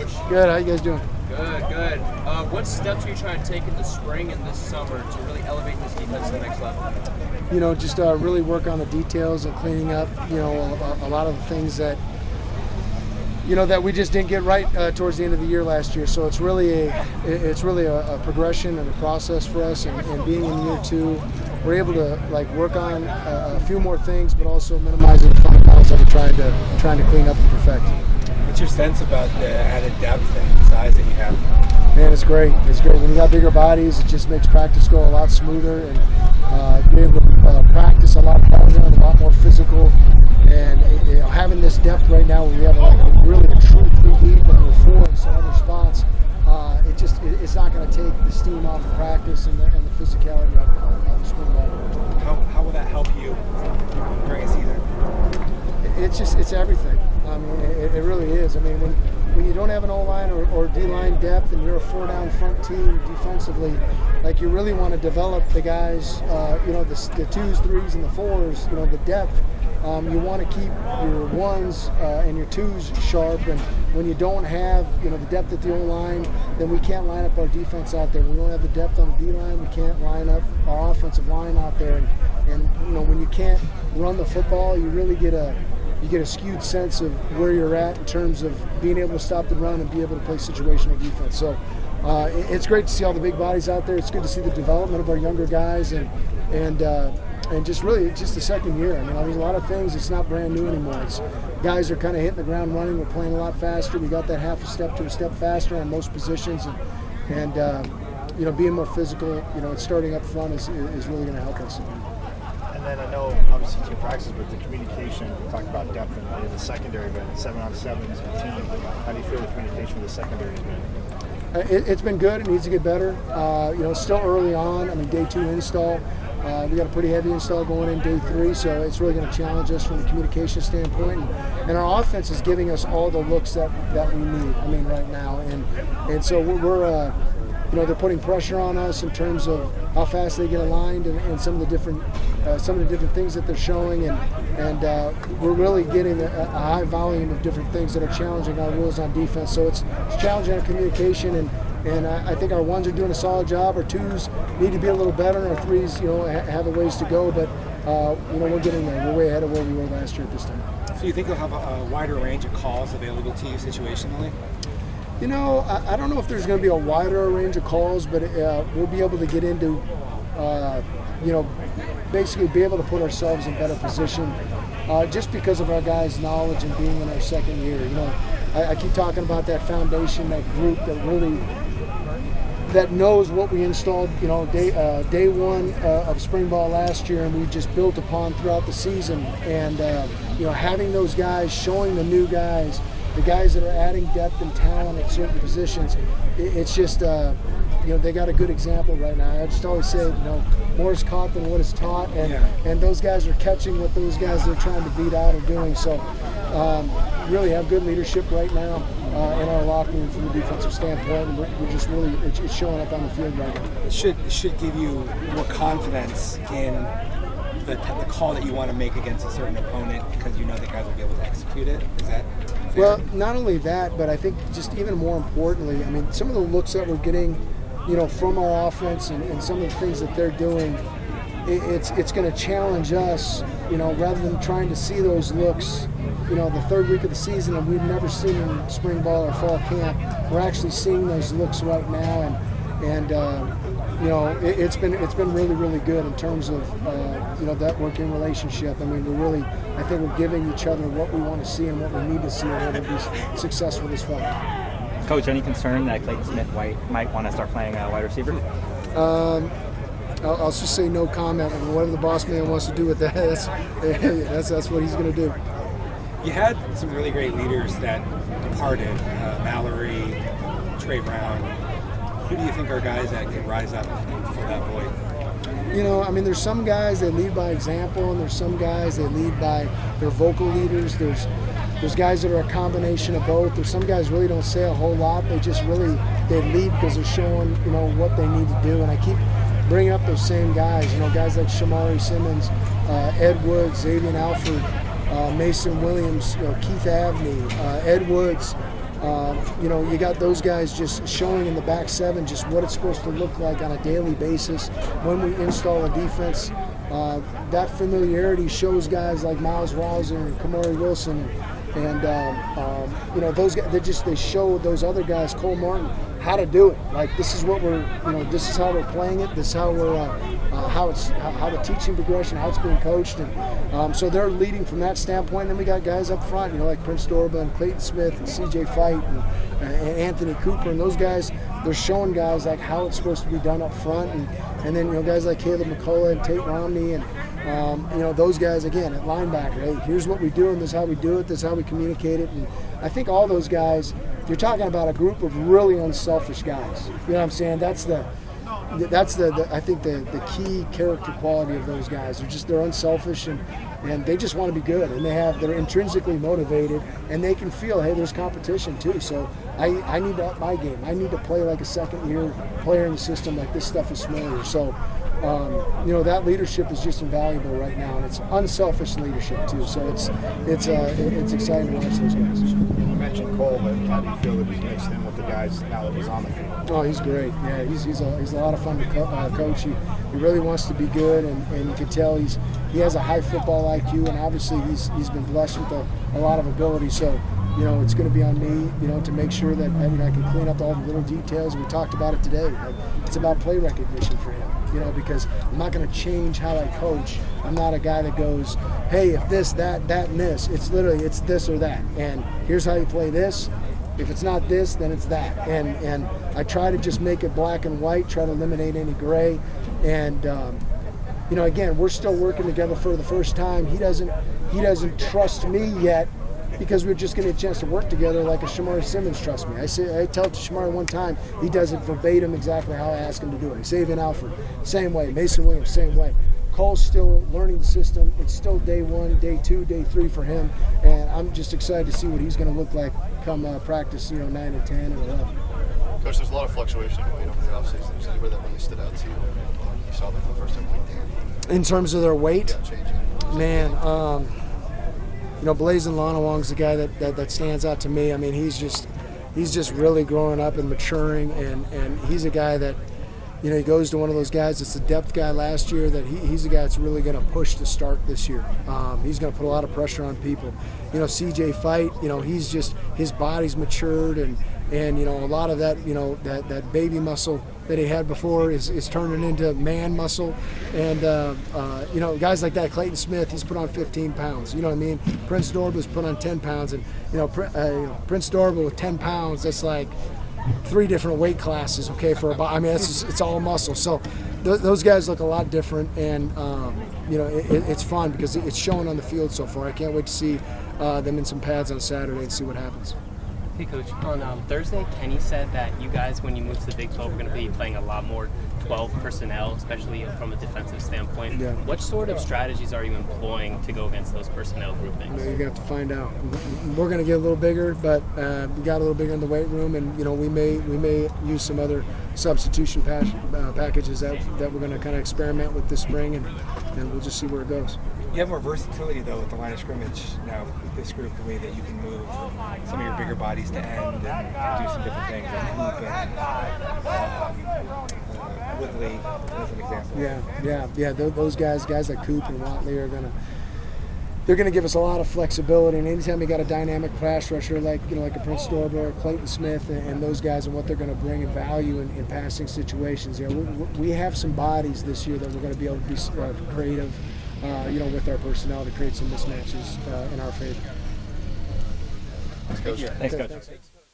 Coach? Good. How you guys doing? Good. What steps are you trying to take in the spring and this summer to really elevate this defense to the next level? Just really work on the details and cleaning up, a lot of the things that, that we just didn't get right towards the end of the year last year. So it's really a progression and a process for us. And being in year two, we're able to work on a few more things, but also minimizing the fundamentals that we're trying to clean up and perfect. What's your sense about the added depth and size that you have? Man, it's great. When you got bigger bodies, it just makes practice go a lot smoother, and be able to practice a lot harder and a lot more physical. And having this depth right now, where we have really a true 3 deep and we're 4 in some other spots, it's not going to take the steam off of practice and the physicality of the spring ball. How will that help you during a season? It's everything. I mean, it really is. I mean, when you don't have an O-line or D-line depth and you're a 4-down front team defensively, you really want to develop the guys, the 2s, 3s, and the 4s, the depth. You want to keep your 1s and your 2s sharp, and when you don't have, the depth at the O-line, then we can't line up our defense out there. When we don't have the depth on the D-line, we can't line up our offensive line out there. And when you can't run the football, you really get a skewed sense of where you're at in terms of being able to stop the run and be able to play situational defense. So it's great to see all the big bodies out there. It's good to see the development of our younger guys and just the second year. I mean, there's a lot of things. It's not brand new anymore. Guys are kind of hitting the ground running. We're playing a lot faster. We got that half a step to a step faster on most positions, and being more physical. Starting up front is really going to help us. And then I know, obviously, team practices, but the communication, we talked about depth in the secondary, but 7-on-7s as a team. How do you feel the communication with the secondary has been? It's been good. It needs to get better. It's still early on. I mean, day 2 install. We got a pretty heavy install going in day 3, so it's really going to challenge us from a communication standpoint. And our offense is giving us all the looks that we need. I mean, right now, and so we're they're putting pressure on us in terms of how fast they get aligned and some of the different things that they're showing, and we're really getting a high volume of different things that are challenging our rules on defense. So it's challenging our communication, and I think our 1s are doing a solid job. Our 2s need to be a little better, and our 3s, have a ways to go, but we're getting there. We're way ahead of where we were last year at this time. So you think you'll have a wider range of calls available to you situationally? I don't know if there's going to be a wider range of calls, but we'll be able to get into, basically be able to put ourselves in better position just because of our guys' knowledge and being in our second year. I keep talking about that foundation, that group that knows what we installed, day 1 of spring ball last year, and we just built upon throughout the season. And, having those guys, showing the new guys, the guys that are adding depth and talent at certain positions, it's just, they got a good example right now. I just always say, more is caught than what is taught, and those guys are catching what those guys they're trying to beat out are doing. So really have good leadership right now in our locker room from a defensive standpoint, and we're just really, it's showing up on the field right now. It should give you more confidence in the call that you want to make against a certain opponent because the guys will be able to execute it. Is that fair? Well, not only that, but I think just even more importantly, I mean, some of the looks that we're getting, from our offense and some of the things that they're doing, it's going to challenge us, rather than trying to see those looks, the third week of the season, and we've never seen in spring ball or fall camp. We're actually seeing those looks right now, and it's been really, really good in terms of that working relationship. I mean, I think we're giving each other what we want to see and what we need to see in order to be successful this fall. Coach, any concern that Clayton Smith-White might want to start playing wide receiver? I'll just say no comment. I mean, whatever the boss man wants to do with that, that's what he's going to do. You had some really great leaders that departed, Mallory, Trey Brown. Who do you think are guys that can rise up and fill that void? There's some guys that lead by example, and there's some guys that lead by their vocal leaders. There's guys that are a combination of both. There's some guys really don't say a whole lot. They just they lead because they're showing, what they need to do. And I keep bringing up those same guys, guys like Shamari Simmons, Ed Woods, Xavier Alford, Mason Williams, Keith Abney, Ed Woods, You got those guys just showing in the back seven just what it's supposed to look like on a daily basis when we install a defense. That familiarity shows guys like Miles Rouser and Kamari Wilson, and those guys. They show those other guys, Cole Martin, how to do it. Like, this is what this is how we're playing it. This is how we're how the teaching progression, how it's being coached, and so they're leading from that standpoint. And then we got guys up front, like Prince Dorba and Clayton Smith and C.J. Fight and Anthony Cooper, and those guys. They're showing guys like how it's supposed to be done up front, and then guys like Caleb McCullough and Tate Romney and those guys again at linebacker. Hey, here's what we do, and this is how we do it. This is how we communicate it. And I think all those guys. You're talking about a group of really unselfish guys. You know what I'm saying? That's the I think the key character quality of those guys. They're unselfish and they just want to be good, and they're intrinsically motivated, and they can feel, hey, there's competition too. So I need to up my game. I need to play like a second-year player in the system. Like, this stuff is familiar. So that leadership is just invaluable right now, and it's unselfish leadership too. So it's exciting to watch those guys. You mentioned Cole, but how do you feel that he's mixed in with the guys now that he's on the field? Oh, he's great. Yeah, he's a lot of fun to coach. He really wants to be good, and you can tell he has a high football IQ, and obviously he's been blessed with a lot of ability. So it's going to be on me, to make sure that I can clean up all the little details. We talked about it today. It's about play recognition for him. Because I'm not going to change how I coach. I'm not a guy that goes, hey, if this, that, and this. It's literally, it's this or that. And here's how you play this. If it's not this, then it's that. And I try to just make it black and white, try to eliminate any gray. And, again, we're still working together for the first time. He doesn't trust me yet, because we're just getting a chance to work together like a Shamari Simmons trusts me. I tell it to Shamari one time, he does it verbatim exactly how I ask him to do it. Xavier Alford, same way. Mason Williams, same way. Cole's still learning the system. It's still day 1, day 2, day 3 for him, and I'm just excited to see what he's going to look like come practice, 9 and 10 and 11. Coach, there's a lot of fluctuation going over the offseason. Is there anybody that really stood out to you? You saw that for the first time. In terms of their weight, Yeah, changing. Man. Blazin Lonawong's the guy that stands out to me. I mean, he's just really growing up and maturing, and he's a guy that, he goes to one of those guys that's a depth guy last year, that he's a guy that's really going to push to start this year. He's going to put a lot of pressure on people. CJ Fight, his body's matured, and a lot of that, that baby muscle that he had before is turning into man muscle. And, guys like that, Clayton Smith, he's put on 15 pounds. You know what I mean? Prince Dorba's put on 10 pounds. And, Prince Dorba with 10 pounds, that's like 3 different weight classes, okay, for a body. I mean, it's all muscle. So those guys look a lot different, and, it's fun because it's showing on the field so far. I can't wait to see them in some pads on Saturday and see what happens. Hey, Coach. On Thursday, Kenny said that you guys, when you move to the Big 12, are going to be playing a lot more 12 personnel, especially from a defensive standpoint. Yeah. What sort of strategies are you employing to go against those personnel groupings? You're going to have to find out. We're going to get a little bigger, but we got a little bigger in the weight room, and we may use some other substitution packages that we're going to kind of experiment with this spring, and we'll just see where it goes. You have more versatility, though, with the line of scrimmage now with this group, the way that you can move some of your bigger bodies to end and do some different things, like hoop and Whitley, as an example. Yeah. Those guys like Coop and Watley they're going to give us a lot of flexibility. And anytime you got a dynamic pass rusher like a Prince Dorba or Clayton Smith and those guys and what they're going to bring in value in passing situations, we have some bodies this year that we're going to be able to be creative. With our personnel to create some mismatches in our favor. Thanks, Coach. Thanks, Coach.